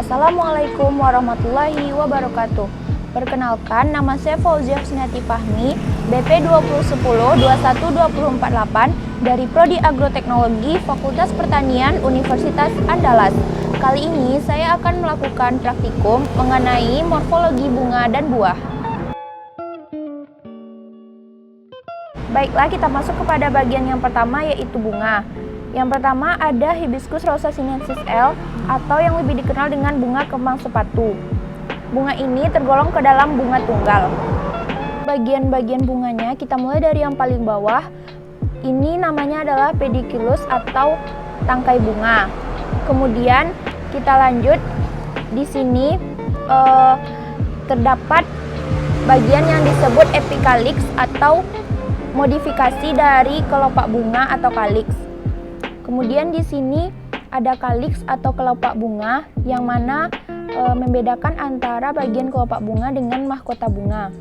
Assalamualaikum warahmatullahi wabarakatuh. Perkenalkan, nama saya Fauzia Husniati Fahmi, BP 201021248 dari Prodi Agroteknologi Fakultas Pertanian Universitas Andalas. Kali ini saya akan melakukan praktikum mengenai morfologi bunga dan buah. Baiklah, kita masuk kepada bagian yang pertama, yaitu bunga. Yang pertama ada Hibiscus rosa sinensis L atau yang lebih dikenal dengan bunga kembang sepatu. Bunga ini tergolong ke dalam bunga tunggal. Bagian-bagian bunganya kita mulai dari yang paling bawah. Ini namanya adalah pedicellus atau tangkai bunga. Kemudian kita lanjut, di sini terdapat bagian yang disebut epicalyx atau modifikasi dari kelopak bunga atau calyx. Kemudian di sini ada calyx atau kelopak bunga yang mana membedakan antara bagian kelopak bunga dengan mahkota bunga.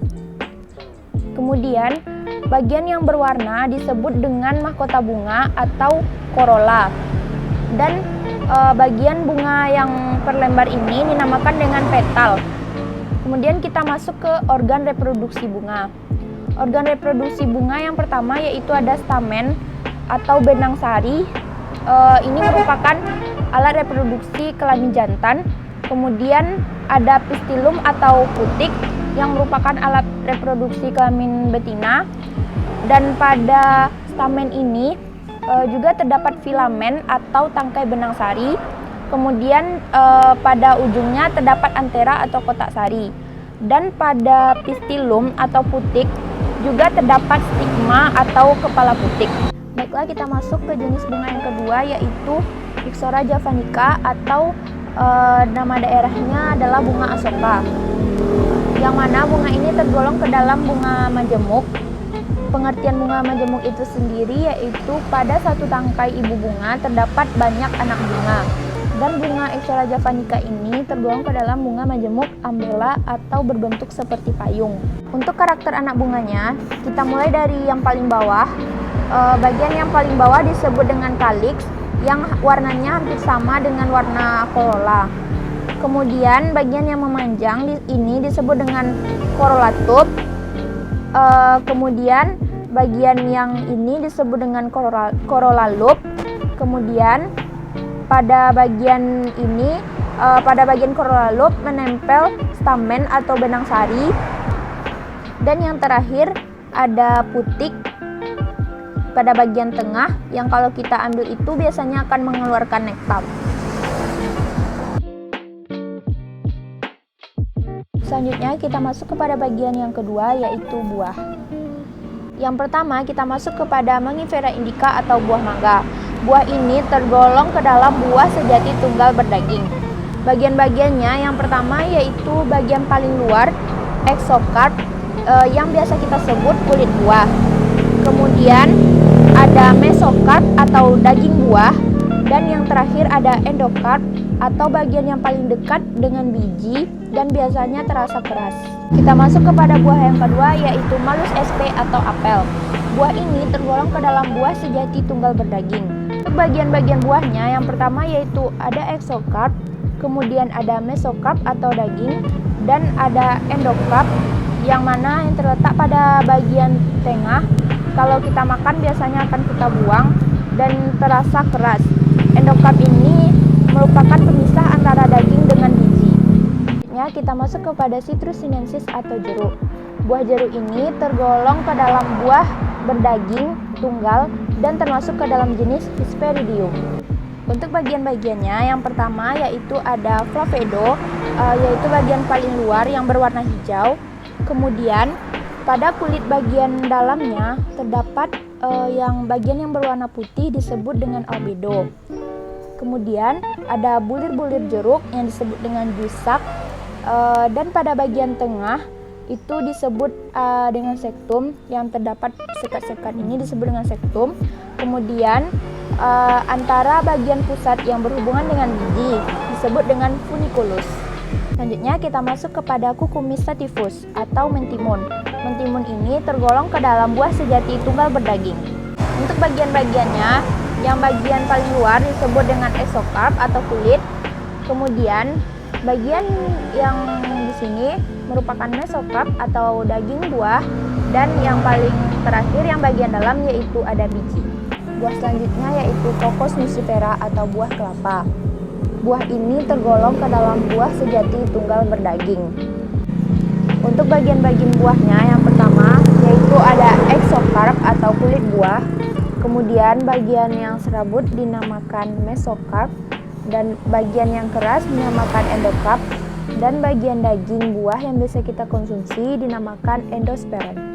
Kemudian bagian yang berwarna disebut dengan mahkota bunga atau corolla. Dan bagian bunga yang perlembar ini dinamakan dengan petal. Kemudian kita masuk ke organ reproduksi bunga. Organ reproduksi bunga yang pertama yaitu ada stamen atau benang sari. Ini merupakan alat reproduksi kelamin jantan. Kemudian ada pistilum atau putik yang merupakan alat reproduksi kelamin betina. Dan pada stamen ini juga terdapat filamen atau tangkai benang sari. Kemudian pada ujungnya terdapat antera atau kotak sari. Dan pada pistilum atau putik juga terdapat stigma atau kepala putik. Baiklah, kita masuk ke jenis bunga yang kedua, yaitu Ixora javanica atau nama daerahnya adalah bunga asoka. Yang mana bunga ini tergolong ke dalam bunga majemuk. Pengertian bunga majemuk itu sendiri yaitu pada satu tangkai ibu bunga terdapat banyak anak bunga. Dan bunga Ixora javanica ini tergolong ke dalam bunga majemuk ambela atau berbentuk seperti payung. Untuk karakter anak bunganya, kita mulai dari yang paling bawah. Bagian yang paling bawah disebut dengan calyx yang warnanya hampir sama dengan warna corolla. Kemudian bagian yang memanjang ini disebut dengan corolla tube. Kemudian bagian yang ini disebut dengan corolla loop. Kemudian pada bagian ini, pada bagian corolla loop menempel stamen atau benang sari. Dan yang terakhir ada putik pada bagian tengah yang kalau kita ambil itu biasanya akan mengeluarkan nektar. Selanjutnya kita masuk kepada bagian yang kedua, yaitu buah. Yang pertama kita masuk kepada Mangifera indica atau buah mangga. Buah ini tergolong ke dalam buah sejati tunggal berdaging. Bagian-bagiannya yang pertama yaitu bagian paling luar, exocarp, yang biasa kita sebut kulit buah. Kemudian ada mesokarp atau daging buah, dan yang terakhir ada endokarp atau bagian yang paling dekat dengan biji dan biasanya terasa keras. Kita masuk kepada buah yang kedua, yaitu Malus sp atau apel. Buah ini tergolong ke dalam buah sejati tunggal berdaging. Untuk bagian-bagian buahnya yang pertama yaitu ada exokarp, kemudian ada mesokarp atau daging, dan ada endokarp yang mana yang terletak pada bagian tengah. Kalau kita makan biasanya akan kita buang dan terasa keras. Endokarp ini merupakan pemisah antara daging dengan biji. Kita masuk kepada Citrus sinensis atau jeruk. Buah jeruk ini tergolong ke dalam buah berdaging tunggal dan termasuk ke dalam jenis Hesperidium. Untuk bagian-bagiannya yang pertama yaitu ada flavoedo, yaitu bagian paling luar yang berwarna hijau. Kemudian pada kulit bagian dalamnya terdapat bagian yang berwarna putih disebut dengan albedo. Kemudian ada bulir-bulir jeruk yang disebut dengan jusak, dan pada bagian tengah itu disebut dengan sektum, yang terdapat sekat-sekat ini disebut dengan sektum. Kemudian antara bagian pusat yang berhubungan dengan biji disebut dengan funiculus. Selanjutnya kita masuk kepada Cucumis sativus atau mentimun. Mentimun ini tergolong ke dalam buah sejati tunggal berdaging. Untuk bagian-bagiannya, yang bagian paling luar disebut dengan exocarp atau kulit. Kemudian Bagian yang di sini merupakan mesokarp atau daging buah, dan yang paling terakhir yang bagian dalam yaitu ada biji. Buah selanjutnya yaitu Cocos nucifera atau buah kelapa. Buah ini tergolong ke dalam buah sejati tunggal berdaging. Untuk bagian-bagian buahnya, yang pertama yaitu ada exokarp atau kulit buah, kemudian bagian yang serabut dinamakan mesokarp, dan bagian yang keras dinamakan endokarp, dan bagian daging buah yang bisa kita konsumsi dinamakan endosperm.